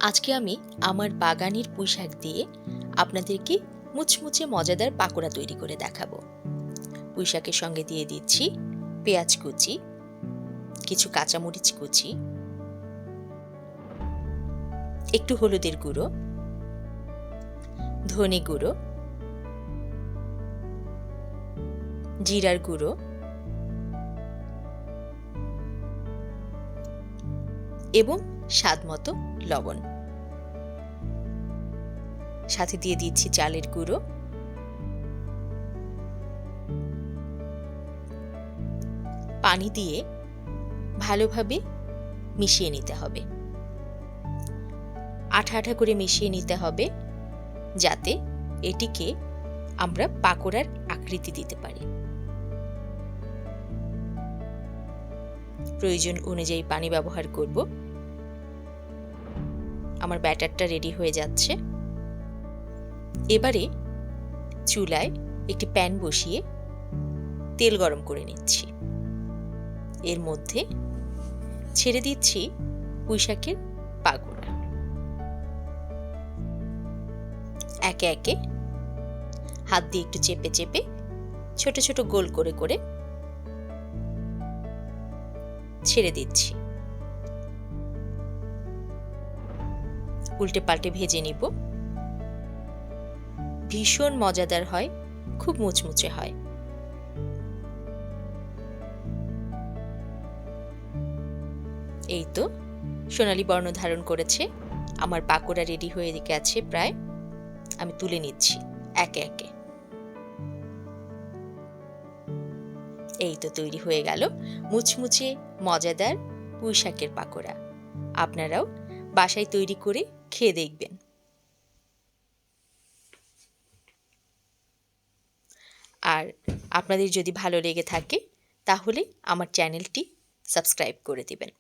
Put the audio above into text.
আজকে আমি আমার বাগানের পুঁইশাক দিয়ে আপনাদেরকে মুচমুচে মজাদার পাকোড়া তৈরি করে দেখাবো। পুঁইশাকের সঙ্গে দিয়ে দিচ্ছি পেঁয়াজ কুচি, কিছু কাঁচামরিচ কুচি, একটু হলুদের গুঁড়ো, ধনে গুঁড়ো, জিরার গুঁড়ো এবং স্বাদমতো লবণ। সাথে দিয়ে দিচ্ছি চালের গুঁড়ো, পানি দিয়ে ভালোভাবে মিশিয়ে নিতে হবে। আঠা আঠা করে মিশিয়ে নিতে হবে যাতে এটিকে আমরা পাকোড়ার আকৃতি দিতে পারি। প্রয়োজন অনুযায়ী পানি ব্যবহার করব। আমার ব্যাটারটা রেডি হয়ে যাচ্ছে। এবারে চুলায় একটি প্যান বসিয়ে তেল গরম করে নিচ্ছি। এর মধ্যে ছেড়ে দিচ্ছি পুঁইশাকের পাকোড়া। একে একে হাত দিয়ে একটু চেপে চেপে ছোট ছোট গোল করে করে ছেড়ে দিচ্ছি। উল্টে পাল্টে ভেজে নিব। ভীষণ মজাদার হয়, খুব মুচমুচে হয়। এই তো সোনালী বর্ণ ধারণ করেছে। আমার পাকোড়া রেডি হয়ে গেছে প্রায়। আমি তুলে নিচ্ছি একে একে। এই তো তৈরি হয়ে গেল মুচমুচে মজাদার পুঁইশাকের পাকোড়া। আপনারাও বাসায় তৈরি করে খেয়ে দেখবেন। আর আপনাদের যদি ভালো লেগে থাকে তাহলে আমার চ্যানেলটি সাবস্ক্রাইব করে দিবেন।